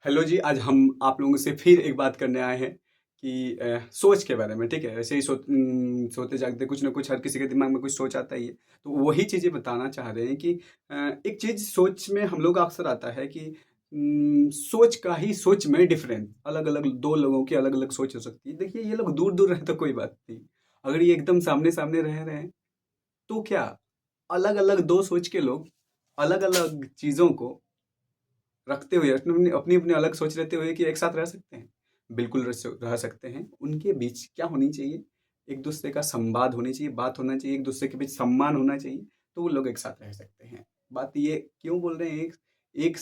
Hello जी, आज हम आप लोगों से फिर एक बात करने आए हैं कि सोच के बारे में, ठीक है? ऐसे ही सोते जागते कुछ ना कुछ हर किसी के दिमाग में कुछ सोच आता ही है। तो वही चीज़ें बताना चाह रहे हैं कि एक चीज़ सोच में हम लोग का अक्सर आता है कि सोच का ही सोच में डिफरेंस, अलग-अलग 2 लोगों की अलग-अलग सोच हो सकती है। देखिए, ये लोग दूर-दूर रहे तो कोई बात नहीं। अगर ये एकदम सामने-सामने रह रहे हैं, तो क्या अलग-अलग 2 सोच के लोग अलग-अलग चीज़ों को रखते हुए अपनी अपनी अपनी अलग सोच रहते हुए कि एक साथ रह सकते हैं। बिल्कुल रह सकते हैं। उनके बीच क्या होनी चाहिए, एक दूसरे का संवाद होनी चाहिए, बात होना चाहिए, एक दूसरे के बीच सम्मान होना चाहिए, तो वो लोग एक साथ रह सकते हैं। बात ये क्यों बोल रहे हैं, एक एक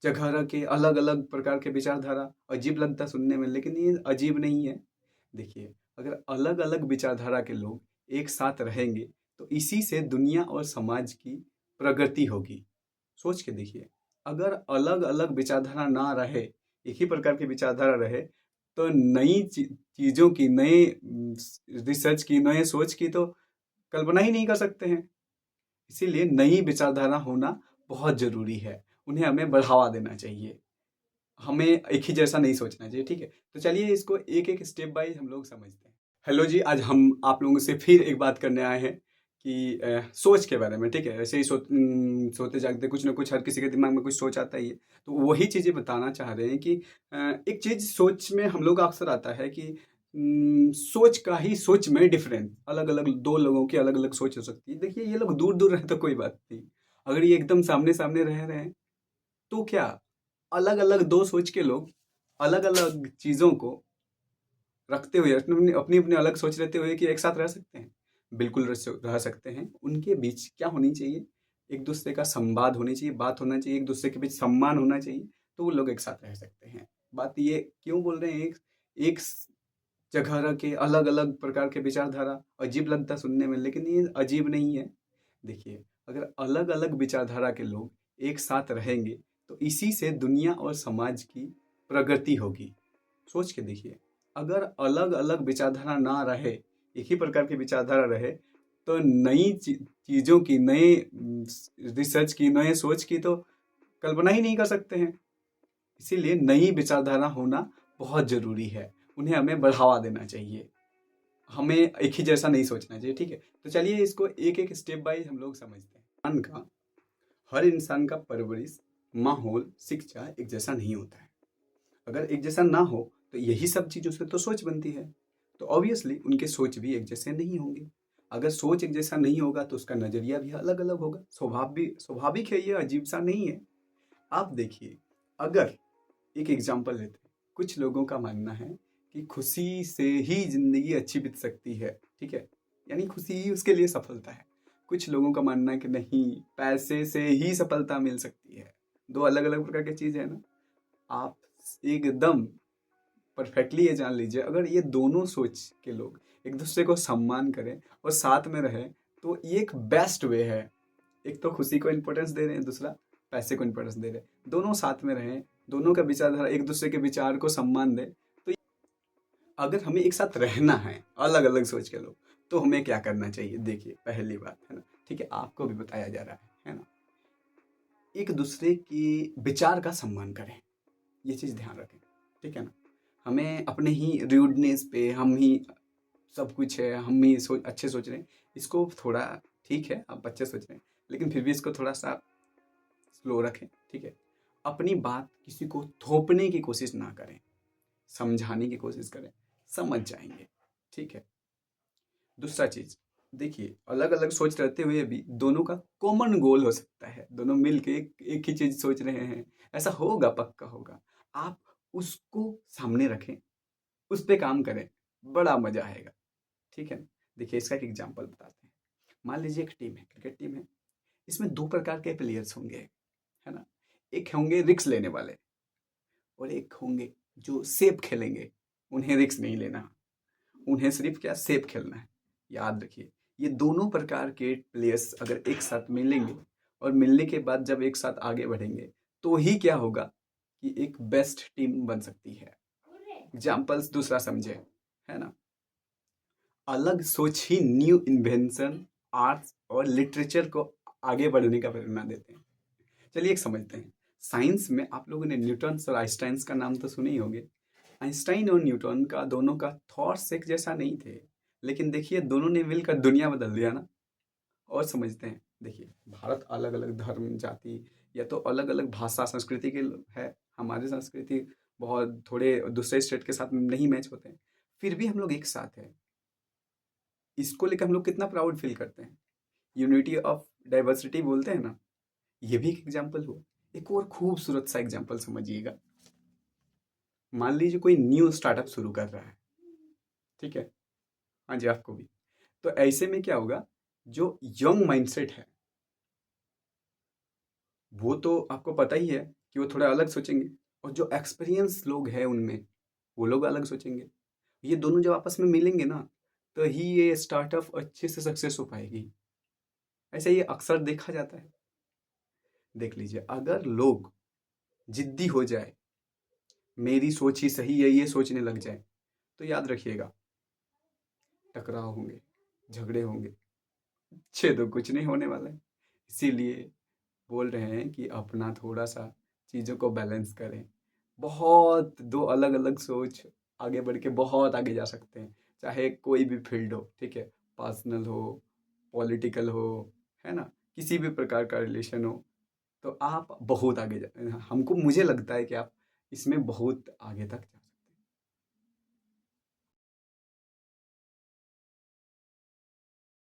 जगह रह के अलग अलग प्रकार के विचारधारा, अजीब लगता सुनने में, लेकिन ये अजीब नहीं है। देखिए, अगर अलग अलग विचारधारा के लोग एक साथ रहेंगे तो इसी से दुनिया और समाज की प्रगति होगी। सोच के देखिए, अगर अलग अलग विचारधारा ना रहे, एक ही प्रकार की विचारधारा रहे, तो नई चीजों की, नए रिसर्च की, नए सोच की तो कल्पना ही नहीं कर सकते हैं। इसीलिए नई विचारधारा होना बहुत जरूरी है। उन्हें हमें बढ़ावा देना चाहिए। हमें एक ही जैसा नहीं सोचना चाहिए, ठीक है? तो चलिए इसको एक एक स्टेप बाय हम लोग समझते हैं। हेलो जी, आज हम आप लोगों से फिर एक बात करने आए हैं कि सोच के बारे में, ठीक है? ऐसे ही सोते जागते कुछ ना कुछ हर किसी के दिमाग में कुछ सोच आता ही है। तो वही चीज़ें बताना चाह रहे हैं कि एक चीज़ सोच में हम लोग का अक्सर आता है कि सोच का ही सोच में डिफरेंस, अलग अलग 2 लोगों की अलग अलग सोच हो सकती है। देखिए, ये लोग दूर दूर रहे तो कोई बात नहीं। अगर ये एकदम सामने सामने रह रहे हैं, तो क्या अलग अलग 2 सोच के लोग अलग अलग चीज़ों को रखते हुए अपनी अपनी अपनी अलग सोच रहते हुए कि एक साथ रह सकते हैं। बिल्कुल रह सकते हैं। उनके बीच क्या होनी चाहिए, एक दूसरे का संवाद होनी चाहिए, बात होना चाहिए, एक दूसरे के बीच सम्मान होना चाहिए, तो वो लोग एक साथ रह सकते हैं। बात ये क्यों बोल रहे हैं, एक जगह रह के अलग अलग प्रकार के विचारधारा, अजीब लगता सुनने में, लेकिन ये अजीब नहीं है। देखिए, अगर अलग अलग विचारधारा के लोग एक साथ रहेंगे तो इसी से दुनिया और समाज की प्रगति होगी। सोच के देखिए, अगर अलग अलग विचारधारा ना रहे, एक ही प्रकार की विचारधारा रहे, तो नई चीजों की, नए रिसर्च की, नए सोच की तो कल्पना ही नहीं कर सकते हैं। इसीलिए नई विचारधारा होना बहुत जरूरी है। उन्हें हमें बढ़ावा देना चाहिए। हमें एक ही जैसा नहीं सोचना चाहिए, ठीक है? तो चलिए इसको एक एक स्टेप बाय हम लोग समझते हैं। हर इंसान का परवरिश, माहौल, शिक्षा एक जैसा नहीं होता है। अगर एक जैसा ना हो तो यही सब चीज़ों से तो सोच बनती है। तो ऑब्वियसली उनके सोच भी एक जैसे नहीं होंगे। अगर सोच एक जैसा नहीं होगा तो उसका नज़रिया भी अलग अलग होगा। स्वभाव भी स्वाभाविक है, ये अजीब सा नहीं है। आप देखिए, अगर एक एग्जाम्पल लेते हैं, कुछ लोगों का मानना है कि खुशी से ही जिंदगी अच्छी बीत सकती है, ठीक है? यानी खुशी ही उसके लिए सफलता है। कुछ लोगों का मानना है कि नहीं, पैसे से ही सफलता मिल सकती है। दो अलग अलग प्रकार की चीज है ना। आप एकदम परफेक्टली ये जान लीजिए, अगर ये दोनों सोच के लोग एक दूसरे को सम्मान करें और साथ में रहें, तो ये एक बेस्ट वे है। एक तो खुशी को इम्पोर्टेंस दे रहे हैं, दूसरा पैसे को इम्पोर्टेंस दे रहे हैं। दोनों साथ में रहें, दोनों का विचारधारा एक दूसरे के विचार को सम्मान दे। तो अगर हमें एक साथ रहना है, अलग अलग सोच के लोग, तो हमें क्या करना चाहिए? देखिए, पहली बात है ना, ठीक है, आपको भी बताया जा रहा है ना, एक दूसरे की विचार का सम्मान करें। ये चीज़ ध्यान रखें, ठीक है ना? हमें अपने ही रूडनेस पे, हम ही सब कुछ है, हम ही अच्छे सोच रहे हैं, इसको थोड़ा, ठीक है आप अच्छे सोच रहे हैं, लेकिन फिर भी इसको थोड़ा सा स्लो रखें, ठीक है? अपनी बात किसी को थोपने की कोशिश ना करें, समझाने की कोशिश करें, समझ जाएंगे, ठीक है? दूसरा चीज, देखिए, अलग अलग सोच रहते हुए भी दोनों का कॉमन गोल हो सकता है। दोनों मिलके एक ही चीज सोच रहे हैं, ऐसा होगा, पक्का होगा। आप उसको सामने रखें, उस पे काम करें, बड़ा मजा आएगा, ठीक है ना? देखिए, इसका एक एग्जांपल बताते हैं। मान लीजिए एक टीम है, क्रिकेट टीम है। इसमें दो प्रकार के प्लेयर्स होंगे, है ना? एक होंगे रिक्स लेने वाले, और एक होंगे जो सेफ खेलेंगे। उन्हें रिक्स नहीं लेना, उन्हें सिर्फ क्या, सेफ खेलना है। याद रखिए, ये दोनों प्रकार के प्लेयर्स अगर एक साथ मिलेंगे और मिलने के बाद जब एक साथ आगे बढ़ेंगे, तो ही क्या होगा कि एक बेस्ट टीम बन सकती है। एग्जाम्पल्स दूसरा समझे, है ना? अलग सोच ही न्यू इन्वेंशन, आर्ट्स और लिटरेचर को आगे बढ़ने का प्रेरणा देते हैं। चलिए एक समझते हैं। साइंस में आप लोगों ने न्यूटन और आइंस्टाइन का नाम तो सुने ही होंगे। आइंस्टाइन और न्यूटन का दोनों का थॉट्स एक जैसा नहीं थे, लेकिन देखिए दोनों ने मिलकर दुनिया बदल दिया ना। और समझते हैं, देखिए भारत अलग अलग धर्म जाति या तो अलग अलग भाषा संस्कृति के है। हमारी संस्कृति बहुत थोड़े दूसरे स्टेट के साथ नहीं मैच होते हैं, फिर भी हम लोग एक साथ हैं। इसको लेकर हम लोग कितना प्राउड फील करते हैं। यूनिटी ऑफ डाइवर्सिटी बोलते हैं ना, ये भी एक एग्जाम्पल हुआ। एक और खूबसूरत सा एग्जाम्पल समझिएगा। मान लीजिए कोई न्यू स्टार्टअप शुरू कर रहा है, ठीक है, हाँ जी आपको भी। तो ऐसे में क्या होगा, जो यंग माइंडसेट है वो तो आपको पता ही है कि वो थोड़ा अलग सोचेंगे, और जो एक्सपीरियंस लोग हैं उनमें वो लोग अलग सोचेंगे। ये दोनों जब आपस में मिलेंगे ना, तो ही ये स्टार्टअप अच्छे से सक्सेस हो पाएगी। ऐसा ये अक्सर देखा जाता है। देख लीजिए, अगर लोग जिद्दी हो जाए, मेरी सोच ही सही है ये सोचने लग जाए, तो याद रखिएगा टकराव होंगे, झगड़े होंगे, अच्छे तो कुछ नहीं होने वाला है। इसीलिए बोल रहे हैं कि अपना थोड़ा सा चीज़ों को बैलेंस करें। बहुत दो अलग अलग सोच आगे बढ़ के बहुत आगे जा सकते हैं, चाहे कोई भी फील्ड हो, ठीक है, पर्सनल हो, पॉलिटिकल हो, है ना, किसी भी प्रकार का रिलेशन हो। तो आप बहुत आगे जा, हमको मुझे लगता है कि आप इसमें बहुत आगे तक जा